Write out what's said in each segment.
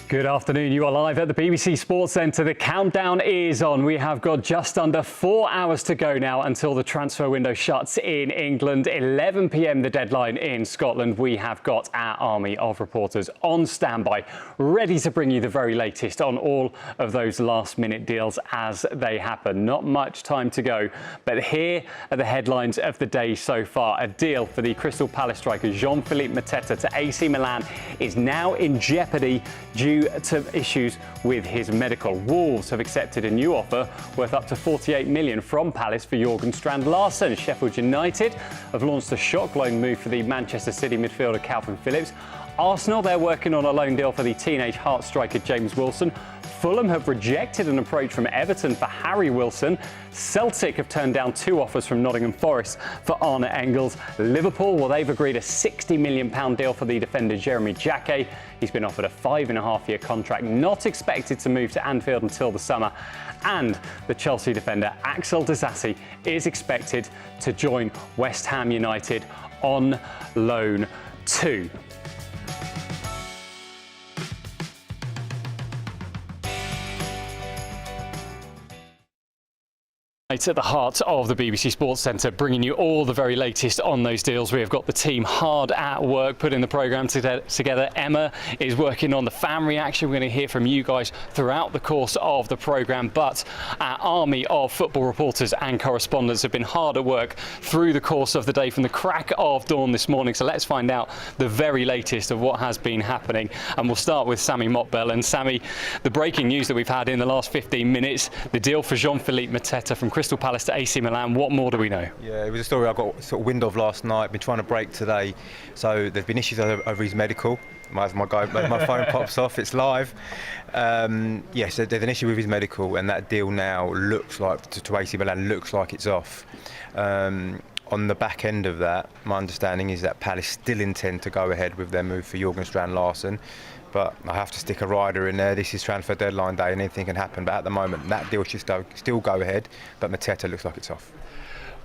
Good afternoon. You are live at the BBC Sports Centre. The countdown is on. We have got just under 4 hours to go now until the transfer window shuts in England. 11 p.m. the deadline in Scotland. We have got our army of reporters on standby, ready to bring you the very latest on all of those last-minute deals as they happen. Not much time to go, but here are the headlines of the day so far. A deal for the Crystal Palace striker Jean-Philippe Mateta to AC Milan is now in jeopardy due to issues with his medical. Wolves have accepted a new offer worth up to 48 million from Palace for Jørgen Strand Larsen. Sheffield United have launched a shock loan move for the Manchester City midfielder Calvin Phillips. Arsenal, they're working on a loan deal for the teenage Hearts striker James Wilson. Fulham have rejected an approach from Everton for Harry Wilson. Celtic have turned down 2 offers from Nottingham Forest for Arne Engels. Liverpool, well, they've agreed a £60 million deal for the defender Jeremy Jacquet. He's been offered a 5.5-year contract, not expected to move to Anfield until the summer. And the Chelsea defender Axel Disasi is expected to join West Ham United on loan too. Right at the heart of the BBC Sports Centre, bringing you all the very latest on those deals. We have got the team hard at work putting the programme together. Emma is working on the fan reaction. We're going to hear from you guys throughout the course of the programme, but our army of football reporters and correspondents have been hard at work through the course of the day from the crack of dawn this morning. So let's find out the very latest of what has been happening. And we'll start with Sammy Motbell. And Sammy, the breaking news that we've had in the last 15 minutes, the deal for Jean-Philippe Mateta from Crystal Palace to AC Milan. What more do we know? Yeah, it was a story I got sort of wind of last night. Been trying to break today, so there's been issues over his medical. My phone pops off. It's live. Yes, there's an issue with his medical, and that deal now looks like to AC Milan looks like it's off. On the back end of that, my understanding is that Palace still intend to go ahead with their move for Jørgen Strand Larsen. But I have to stick a rider in there. This is transfer deadline day and anything can happen. But at the moment, that deal should still go ahead. But Mateta looks like it's off.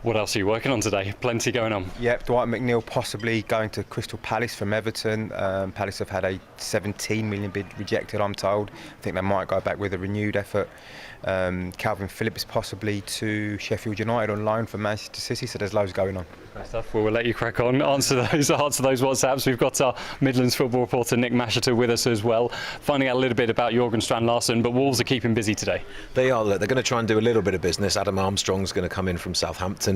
What else are you working on today? Plenty going on. Yep, Dwight McNeil possibly going to Crystal Palace from Everton. Palace have had a 17 million bid rejected, I'm told. I think they might go back with a renewed effort. Calvin Phillips possibly to Sheffield United on loan from Manchester City. So there's loads going on. Great stuff. Well, we'll let you crack on. Answer those WhatsApps. We've got our Midlands football reporter Nick Masheter with us as well, finding out a little bit about Jørgen Strand Larsen. But Wolves are keeping busy today. They are. They're going to try and do a little bit of business. Adam Armstrong's going to come in from Southampton.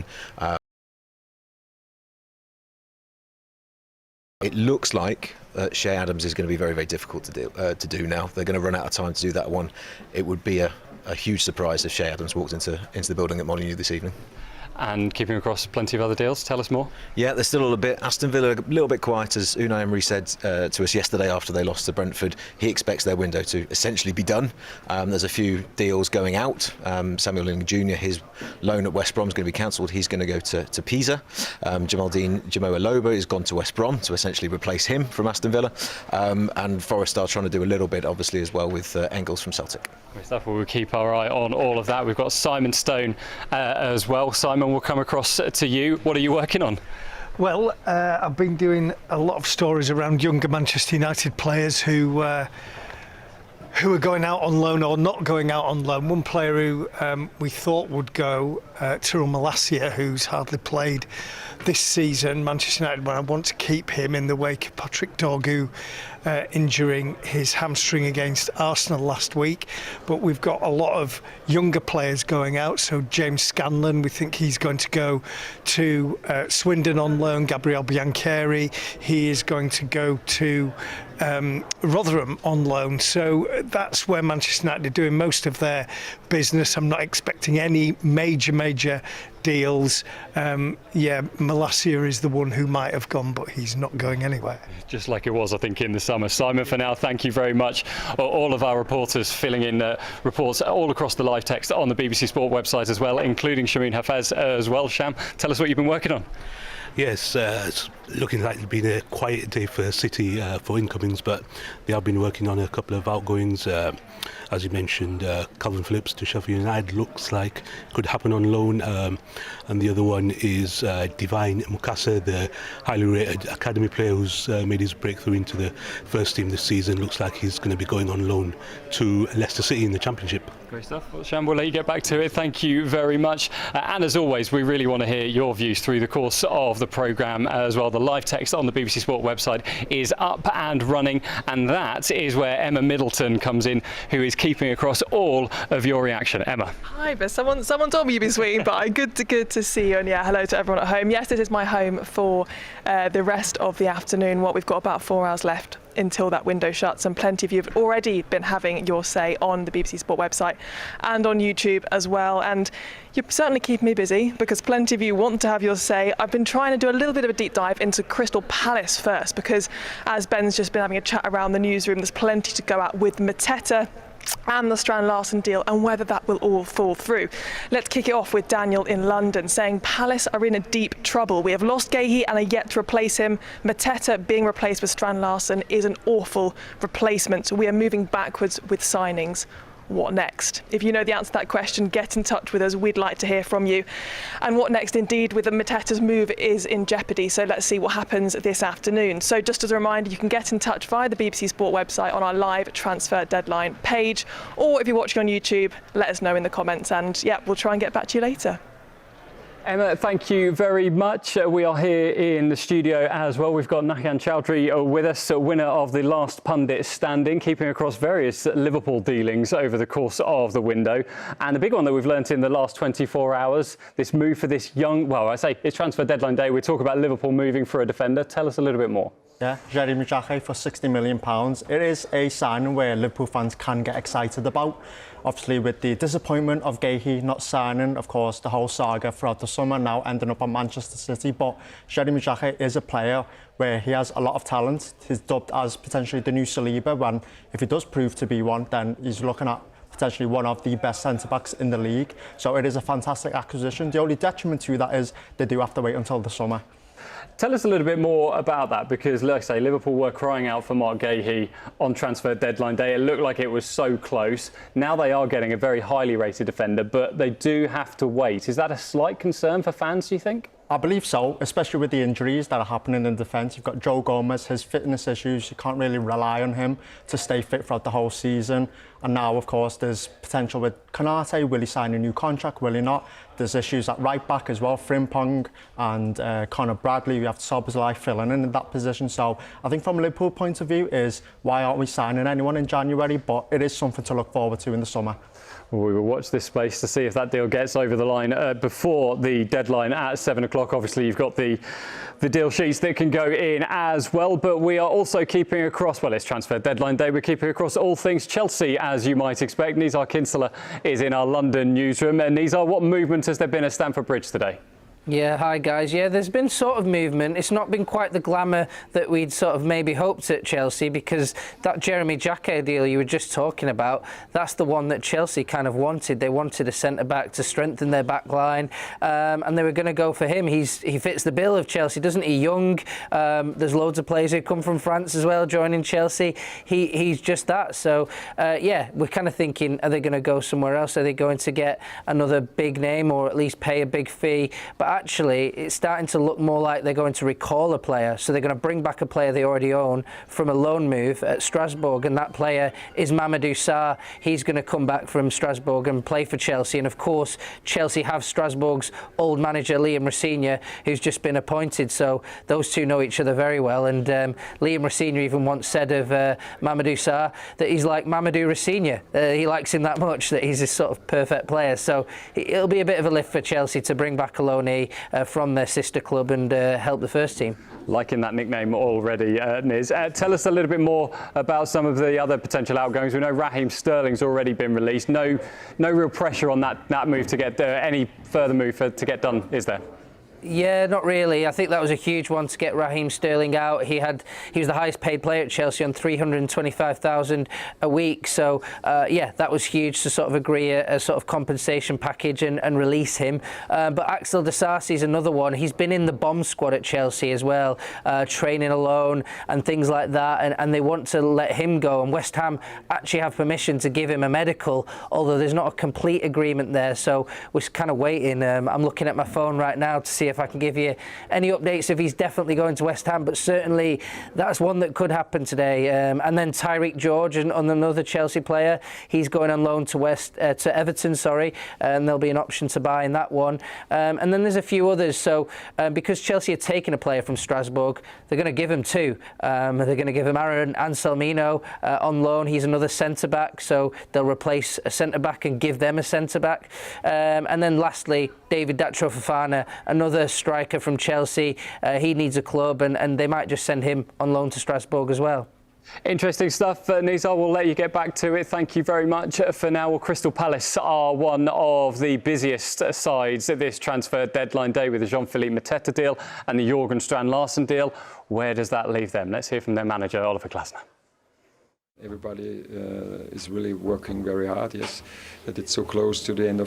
It looks like Che Adams is going to be very, very difficult to do now. They're going to run out of time to do that one. It would be a huge surprise if Che Adams walked into the building at Molineux this evening. And keeping across plenty of other deals. Tell us more. Yeah, there's still a little bit. Aston Villa a little bit quiet, as Unai Emery said to us yesterday after they lost to Brentford. He expects their window to essentially be done. There's a few deals going out. Samuel Ling Jr., his loan at West Brom is going to be cancelled. He's going to go to Pisa. Jamaldine Jamoh-Aloba has gone to West Brom to essentially replace him from Aston Villa. And Forest are trying to do a little bit, obviously, as well with Engels from Celtic. Great stuff. We'll keep our eye on all of that. We've got Simon Stone as well. Simon, we'll come across to you. What are you working on? Well, I've been doing a lot of stories around younger Manchester United players who are going out on loan or not going out on loan. One player who we thought would go, Tyrell Malacia, who's hardly played this season. Manchester United want to keep him in the wake of Patrick Dorgu injuring his hamstring against Arsenal last week. But we've got a lot of younger players going out. So James Scanlon, we think he's going to go to Swindon on loan. Gabriel Biancheri, he is going to go to Rotherham on loan. So that's where Manchester United are doing most of their business. I'm not expecting any major deals. Malacia is the one who might have gone, but he's not going anywhere. Just like it was, I think, in the summer. Simon, for now, thank you very much. All of our reporters filling in reports all across the live text on the BBC Sport website as well, including Shamoon Hafez as well. Sham, tell us what you've been working on. Yes, looking like it's been a quiet day for City for incomings, but they have been working on a couple of outgoings. As you mentioned, Calvin Phillips to Sheffield United looks like could happen on loan, and the other one is Divine Mukasa, the highly rated academy player who's made his breakthrough into the first team this season. Looks like he's going to be going on loan to Leicester City in the Championship. Great stuff. Well, Sham, we'll let you get back to it. Thank you very much. And as always, we really want to hear your views through the course of the programme as well. The live text on the BBC Sport website is up and running, and that is where Emma Middleton comes in, who is keeping across all of your reaction. Emma. Hi, but someone told me you'd be swinging by. Good to see you, and yeah, hello to everyone at home. Yes, this is my home for the rest of the afternoon. We've got about 4 hours left until that window shuts, and plenty of you have already been having your say on the BBC Sport website and on YouTube as well, and you're certainly keeping me busy because plenty of you want to have your say. I've been trying to do a little bit of a deep dive into Crystal Palace first, because as Ben's just been having a chat around the newsroom, there's plenty to go at with Mateta and the Strand Larsen deal and whether that will all fall through. Let's kick it off with Daniel in London saying Palace are in a deep trouble. We have lost Gahey and are yet to replace him. Mateta being replaced with Strand Larsen is an awful replacement. So we are moving backwards with signings. What next? If you know the answer to that question, get in touch with us. We'd like to hear from you. And what next indeed with the Mateta's move is in jeopardy. So let's see what happens this afternoon. So just as a reminder, you can get in touch via the BBC Sport website on our live transfer deadline page. Or if you're watching on YouTube, let us know in the comments. And yeah, we'll try and get back to you later. Emma, thank you very much. We are here in the studio as well. We've got Nahyan Chowdhury with us, winner of the last pundit standing, keeping across various Liverpool dealings over the course of the window. And the big one that we've learnt in the last 24 hours, this move for this young, well, I say it's transfer deadline day. We talk about Liverpool moving for a defender. Tell us a little bit more. Yeah, Jeremy Jacquet for £60 million. It is a signing where Liverpool fans can get excited about. Obviously, with the disappointment of Gahey not signing, of course, the whole saga throughout the summer now ending up at Manchester City. But Jeremy Jacquet is a player where he has a lot of talent. He's dubbed as potentially the new Saliba. When if he does prove to be one, then he's looking at potentially one of the best centre-backs in the league. So it is a fantastic acquisition. The only detriment to that is they do have to wait until the summer. Tell us a little bit more about that, because, like I say, Liverpool were crying out for Mark Gahey on transfer deadline day. It looked like it was so close. Now they are getting a very highly rated defender, but they do have to wait. Is that a slight concern for fans, do you think? I believe so, especially with the injuries that are happening in defence. You've got Joe Gomez, his fitness issues. You can't really rely on him to stay fit throughout the whole season. And now, of course, there's potential with Konate. Will he sign a new contract? Will he not? There's issues at right back as well. Frimpong and Conor Bradley. We have Szoboszlai filling in that position. So I think from a Liverpool point of view is why aren't we signing anyone in January? But it is something to look forward to in the summer. We will watch this space to see if that deal gets over the line before the deadline at 7 o'clock. Obviously, you've got the deal sheets that can go in as well. But we are also keeping across, well, it's transfer deadline day. We're keeping across all things Chelsea, as you might expect. Nizar Kinsella is in our London newsroom. And Nizar, what movement has there been at Stamford Bridge today? Yeah, hi guys. Yeah, there's been sort of movement. It's not been quite the glamour that we'd sort of maybe hoped at Chelsea, because that Jeremy Jacquet deal you were just talking about, that's the one that Chelsea kind of wanted. They wanted a centre-back to strengthen their back line, and they were going to go for him. He fits the bill of Chelsea, doesn't he? Young. There's loads of players who come from France as well joining Chelsea. He's just that. So, yeah, we're kind of thinking, are they going to go somewhere else? Are they going to get another big name or at least pay a big fee? But actually, it's starting to look more like they're going to recall a player. So they're going to bring back a player they already own from a loan move at Strasbourg, and that player is Mamadou Sarr. He's going to come back from Strasbourg and play for Chelsea. And of course, Chelsea have Strasbourg's old manager, Liam Rosenior, who's just been appointed. So those two know each other very well. And Liam Rosenior even once said of Mamadou Sarr that he's like Mamadou Rosenior. He likes him that much, that he's a sort of perfect player. So it'll be a bit of a lift for Chelsea to bring back a loanee from their sister club and help the first team. Liking that nickname already, Niz. Tell us a little bit more about some of the other potential outgoings. We know Raheem Sterling's already been released. No real pressure on that move to get any further move to get done, is there? Yeah, not really. I think that was a huge one to get Raheem Sterling out. He was the highest paid player at Chelsea on $325,000 a week. So yeah, that was huge to sort of agree a sort of compensation package and release him. But Axel Disasi is another one. He's been in the bomb squad at Chelsea as well, training alone and things like that. And they want to let him go. And West Ham actually have permission to give him a medical, although there's not a complete agreement there. So we're kind of waiting. I'm looking at my phone right now to see if I can give you any updates if he's definitely going to West Ham, but certainly that's one that could happen today. And then Tyreek George, and another Chelsea player, he's going on loan to Everton, and there'll be an option to buy in that one. And then there's a few others. So because Chelsea are taking a player from Strasbourg, they're going to give him two. They're going to give him Aaron Anselmino on loan. He's another centre-back, so they'll replace a centre-back and give them a centre-back. And then lastly, David Datro Fofana, another striker from Chelsea. He needs a club, and they might just send him on loan to Strasbourg as well. Interesting stuff, Nizar. We'll let you get back to it. Thank you very much for now. Well, Crystal Palace are one of the busiest sides at this transfer deadline day with the Jean-Philippe Mateta deal and the Jorgen Strand Larsen deal. Where does that leave them? Let's hear from their manager, Oliver Glasner. Everybody is really working very hard, yes, that it's so close to the end of